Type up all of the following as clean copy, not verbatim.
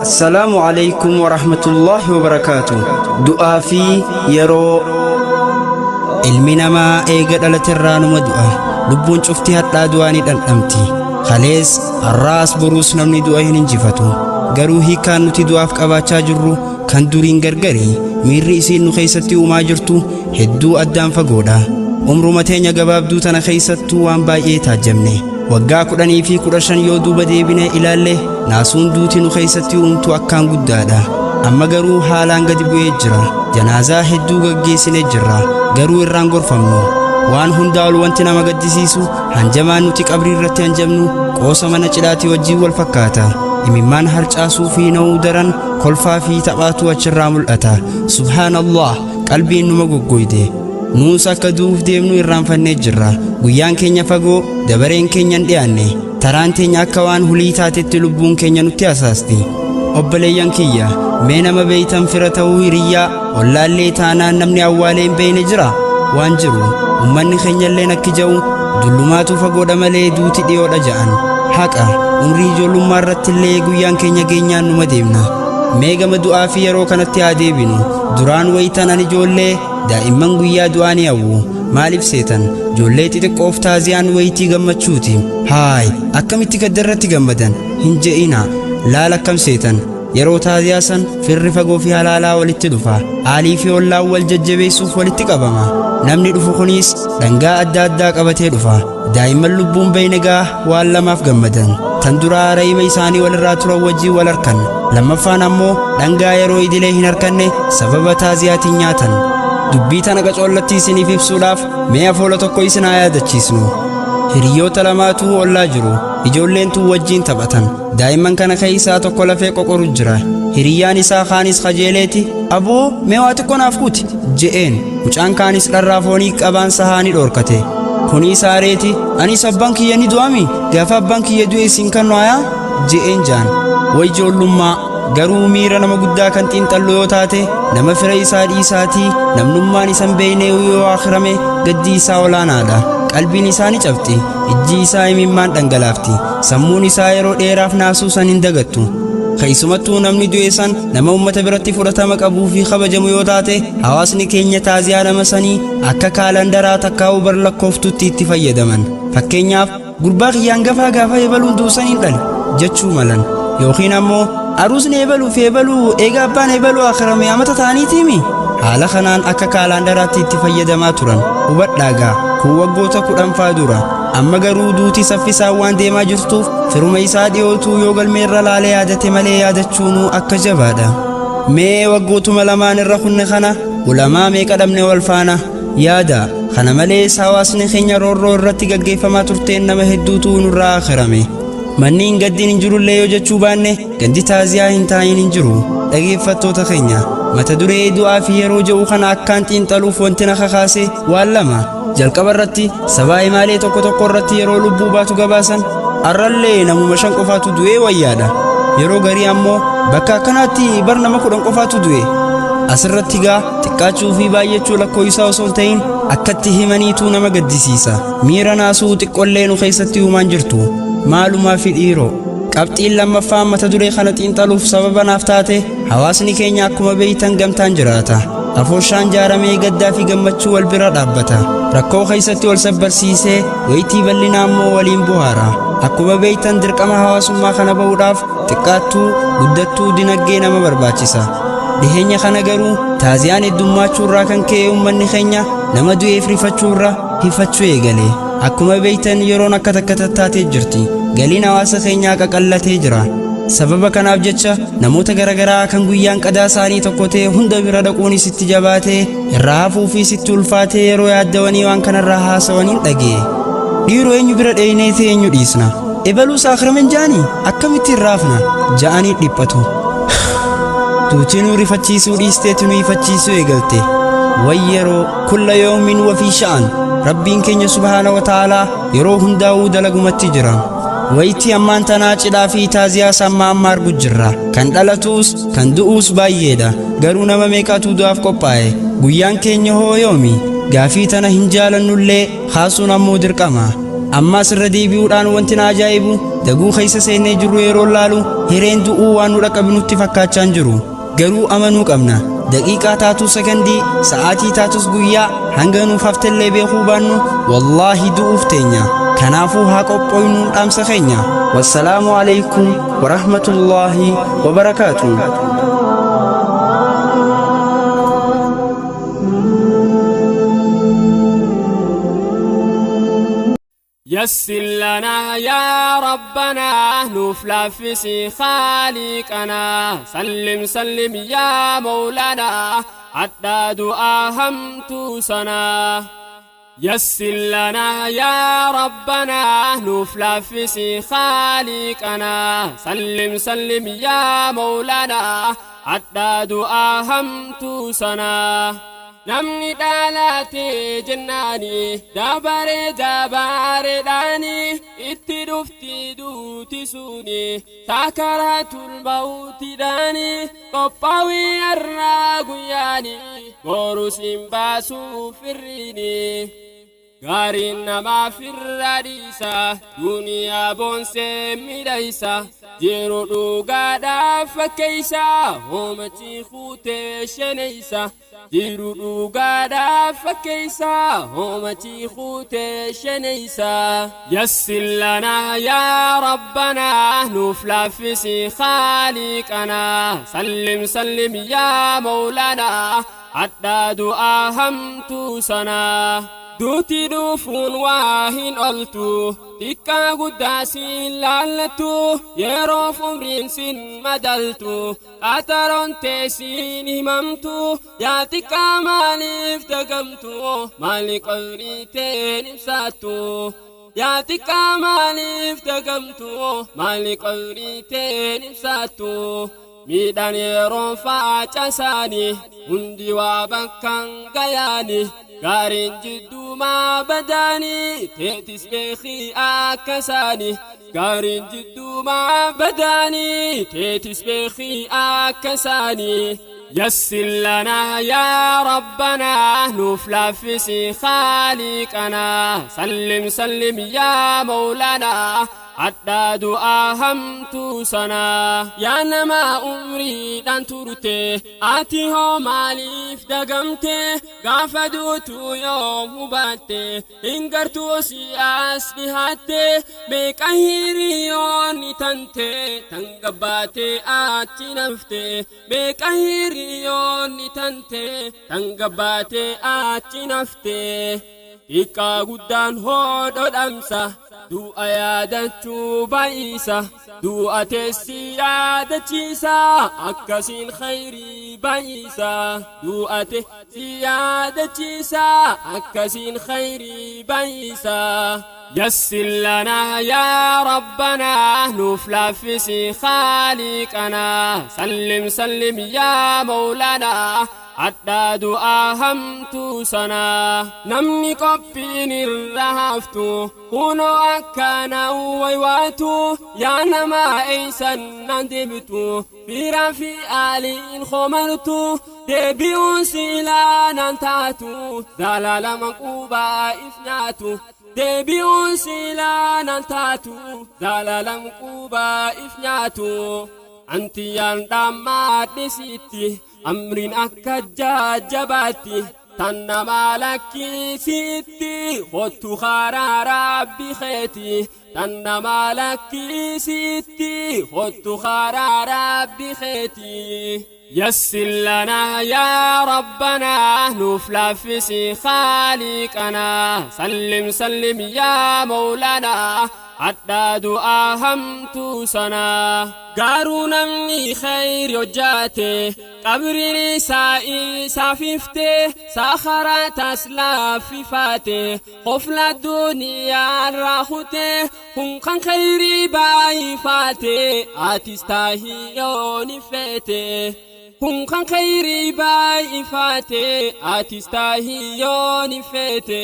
السلام عليكم ورحمة الله وبركاته. دعاء في يرو ilmi namaa eega dhalaterraa numa du'a lubbuun cufti hadhaa du'aanii dhandhamti kalees har'aas boruus namni du'a hin injifatu garuu hiikaan nuti du'aaf qabaachaa jirru kan duriin gargarii miirri isiin nu keessatti uumaa jirtu hedduu addaan fagoodha umruma teenya gabaabduu tana keessattuu waan baay'ee taajjabne waggaa 10 fi 15 yoo duuba deebine ilaalle naasuun duuti nu keessatti uumtu akkaan guddaadha amma garuu haalaan gadi bu'ee jira janaazaa hedduu gaggeessinee jirra garuu irraan gorfamnu waan hundaa ol wanti nama gaddisiisu hanjamaan nuti qabrii irratti hanjamnu qoosa mana cidhaatii wajjin wal fakkaata imimmaan harcaasuu fi na'uu daran kolfaa fi taphaatu achirraa mul'ata subhaanallah qalbiin numa goggoyde nuus akka duuf deemnu irraanfannee jirra guyyaan keenya fagoo dabareen keenyan dhiyaanne taraan teenya akka waan hulii taatetti lubbuun keenya nutti asaasti obboleeyyan kiyya mee nama beeytan fira ta'uu hiriyyaa ollaallee taanaan namni awwaalee hin beeyne jira waan jiru ummanni keenyalleen akki ja'u dullumaatu fagoodha malee duuti dhiyoodha ja'an haqa umrii ijoollummaa irrattillee guyyaan keenya geenyaan numa deemna mee gama du'aa fi yeroo kanatti haa deebinu duraan waytan ani ijoollee daa'imman guyyaa du'aa ni hawwu maaliif seetan ijoollee xixiqqoof taaziyaan wayitii gammachuuti haay akkamitti gaddarratti gammadan hin je'ina laal akkam seetan yeroo taaziyaa san firri fagoo fi halaalaa walitti dhufa aalii fi ollaan wal jajjabeessuuf walitti qabama namni dhufu kunis dhangaa adda addaa qabatee dhufa daa'imman lubbuun beeynegaa waan lamaaf gammadan tan duraa reeyima isaanii walirraa turan wajjin wal harkan lammaffaan ammoo dhangaa yeroo idilee hin harkanne sababa taaziyaatiin nyaatan dubbii tana qacoollatti isiniif ibsuudhaaf mee afoola tokko isin haa yaadachiisnu hiriyoota lamaatu ollaa jiru ijoolleen tun wajjin taphatan daa'imman kana keessaa tokko lafee qoqoru jira hiriyyaan isaa kaanis kajeeleeti aboo mee waa xiqqoo naaf kuti je'een mucaan kaanis dharraa foonii qabaan sahaani dhorkate kunii saareeti anis abbaan kiyya ni du'ami gaafa abbaan kiyya du'e isin kan nooyaa je'een jaan way ijoollummaa garuu miira nama guddaa kan xiinxallu yoo taate nama fira isaa dhiisaatii namnummaan isan beeyne yoo akhirame gaddii isaa olaanaadha qalbiin isaa ni cabxi ijji isaa imimmaan dhangalaafti sammuun isaa yeroo dheeraaf naasuu san hin dagattu keessumattuu namni du'e san nama ummata biratti fudhatama qabuu fi kabajamu yoo taate hawaasni keenya taaziyaa nama sanii akka kaalandaraa takkaa'uu bar lakkooftutti itti fayyadaman fakkeenyaaf gurbaa kiyyaan gaafa eebaluun duusaniin dhale jechuu malan yookiin ammoo aruusni eebaluu fi eebaluu eega abbaan eebaluu akhirame amata ta'aniitiimi haala kanaan akka kaalandaraatti itti fayyadamaa turan hubadhaagaa kun waggoota 10 dura amma garuu duuti saffisaan waan deemaa jirtuuf firuma isaa dhiyootuu yoo galmeerra laalee yaadate malee yaadachuunuu akka jabaadha mee waggootuma lamaan irra kunne kana ulamaa meeqa dhabne wal faana yaada kana malees hawaasni keenya roorroo irratti gaggeeffamaa turteen nama hedduutu nurraa akhirame manni hin gaddiin hin jirullee yoo jechuu baanne gandi taaziyaa hin taayin hin jiru dhageeffattoota keenya mata duree du'aa fi yeroo jedhu kana akkaan xiinxaluuf wanti na kakaase waan lama jalqaba irratti sabaa himaalee tokko irratti yeroo lubbuu baatu gabaasan arrallee namuma 5 qofaatu du'ee wayyaadha yeroo garii ammoo bakka akkanaatti bar nama 10 qofaatu du'e asirratti gaa xiqqaachuu fi baay'achuu lakkoo isaa osoo hin ta'in akkatti himaniitu nama gaddisiisa miira naasuu xiqqollee nu keessatti uumaan jirtu maalumaa fi dhiiroo qabxiin lammaffaan mata duree kana xiinxaluuf sababa naaf taate hawaasni keenya akkuma beeytan gamtaan jiraata afooshaan jaaramee gaddaa fi gammachuu wal bira dhaabbata rakkoo keessatti wal sabbarsiisee wayitii bal'inaa ammoo waliin buhaara akkuma beeytan dirqama hawaasummaa kana ba'uudhaaf xiqqaattuu guddattuu dinagdee nama barbaachisa dhiheenya kana garuu taaziyaan heddummaachuu kan ka'e uummanni keenya nama du'eef rifachuurra hifachuu eegale akkuma beeytan yeroon akka takka tattaatee jirti galiin hawaasa keenyaa qaqallatee jira sababa kanaaf jecha namoota garagaraa kan guyyaan qadaa isaanii tokko ta'e hunda bira dhaquun isitti jabaatee irraa hafuu fi isitti ulfaatee yeroo yaaddawanii waan kanarraa haasawaniin dhagee dhiiroo eenyu bira dheeynee ta'e eenyu dhiisna ebaluu saakramen jaanii akkamitti irraafna ja'anii dhiphatu tuutinuu rifachiisuu dhiisteetu nu ifachiisuu eegalte wayyeroo kulla yoomin wafii sha'an rabbiin keenya subhaana wa ta'aalaa yeroo hundaa'uu dalagumatti jira wayitii ammaan tanaa cidhaa fi taaziyaa sammaa amma argu jirra kan dhalatuus kan du'uus baay'eedha garuu nama meeqatu du'aaf qophaa'e guyyaan keenya hoo yoomi gaafii tana hin jaalannullee haasuun ammoo dirqama ammas irra deebi'uudhaan wanti na ajaa'ibu daguu keessa seenee jirru yeroo laalu hireen du'uu waan nu dhaqabnutti fakkaachaa jiru. garuu amanuu qabna daqiiqaa taatuu sekondii sa'aatii taatus guyyaa hanga nuuf haftellee beekuu baannu wallaahi du'uuf teenya. kanaafuu haa qophooynu dhaamsa keenya. wassalaamu alaykum warahmatullaahi wabarakaatuh. يسر لنا يا ربنا نفلفس خالقنا سلم سلم يا مولانا حتى دعاهم توسنا يسر لنا يا ربنا نفلفس خالقنا سلم سلم يا مولانا حتى دعاهم توسنا namni dhalaate jennaani dabare dhaani itti dhufti duuti suni sakaratul mawti dhaani qophaa'ii irraa guyyaani boru simbaasu firriini gaariin namaa firra dhiisa duniyaa boonsee midhaysa jiru dhugaadhaaf fakkeeysa hoomachi kuutee sheneysa jiru dhugaadhaaf fakkeeysa hoomachi kuutee sheneysa. yassir lanaa yaa rabbanaa nuuf laaffisi khaaliqanaa sallim sallim yaa mawlanaa hadhaa du'aa hamtuu sanaa. duuti dhufuun waa hin oltu xiqqaa guddaa siin laallattu yeroof umriin sin madaltu qaxaroon teessiin himamtu yaa xiqqaa maaliif dagamtu maali qabrii teen ibsaattu yaa xiqqaa maaliif dagamtu maali qabrii teen ibsaattu miidhaan yeroon faacasaani hundi waa bakkaan gayaani gaariin jidduumaa badaanii teetis beekii akkasaani gaariin jidduumaa badaanii teetis beekii akkasaani. yassir lanaa yaa rabbanaa nuuf laaffisi khaaliqanaa sallim sallim yaa mawlanaa hadhaa du'aa hamtuu sanaa. yaa namaa umriidhaan turte ati hoo maaliif dagamte gaafa duutu yoo hubatte hin gartuu si as dhihaatte meeqa hiriyoonni tante tan gabbaate ati nafte meeqa hiriyoonni tante tan gabbaate ati nafte xiqqaa guddaan hodho dhamsa du'a yaadachuu baay'isa du'a teessi yaadachiisa akkasiin khayrii baay'isa du'a teessi yaadachiisa akkasiin khayrii baay'isa. yassir lanaa yaa rabbanaa nuuf laaffisi khaaliqanaa sallim sallim yaa mawlanaa hadhaa du'aa hamtuu sanaa. namni qophiin irra haftu kunoo akkana waywaatu yaa namaa eeysan nan deebitu firaa fi aaliin khomartu deebi'uun silaa nan taatu zaalaalama quubaa if nyaatu deebi'uun silaa nan taatu zaalaalama quubaa if nyaatu. antiyaan dhammaadhisitti amriin akka jajjabaatti tan namaa lakkisitti hottu karaa rabbi keeti tan namaa lakkisitti hottu karaa rabbi keeti. yassir lanaa yaa rabbanaa nuuf laaffisi khaaliqanaa sallim sallim yaa mawlanaa hadhaa du'aa hamtuu sanaa. gaaruu namni khayri hojjaate qabriin isaa isaaf ifte sakharaa taas laaffifaate qofla duniyaan raahute kun kan khayrii baay'ifaate atis taahiyyoon ifeete kun kan khayrii baay'ifaate atis taahiyyoon ifeete.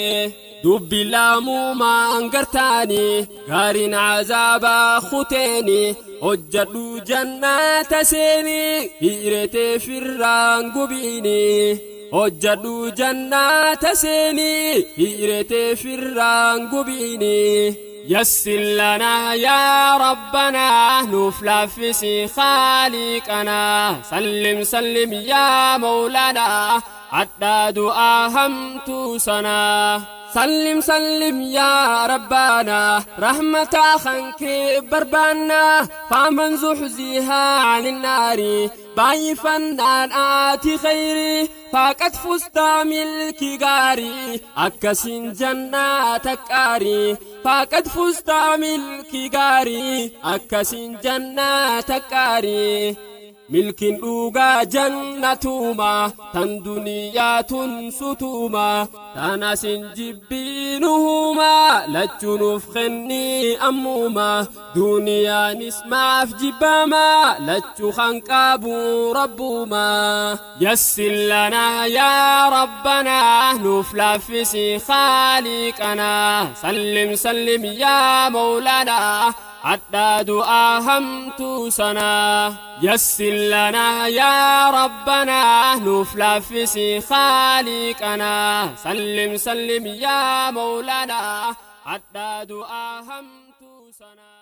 dubbi laamumaan gartaani gaariin azaabaa kuteeni hojjadhu jannata seeni hiiretee firraan gubiini hojjadhu jannata seeni hiirete firraan gubiini يسر لنا يا ربنا نفلفس خالقنا سلم سلم يا مولانا حتى دعاهم توسنا سلم سلم يا ربنا رحمة خنك بربانا فمن زحزيها عن النار ضعيفا عن آتي خيري فقد فزت ملك غاري أكسين جناتك آري فقد فزت ملك غاري أكسين جناتك آري ملك دوغا جنتوما تن دنيا تنسطوما تناس جبينهما لجنوف خني أموما دنيا نسمع في جباما لجو خنقابو ربوما يسر لنا يا ربنا نفلفس خالقنا سلم سلم يا مولانا حتى دعاهم توسنا يسر لنا يا ربنا نفلفس خالقنا سلم سلم يا مولانا حتى دعاهم توسنا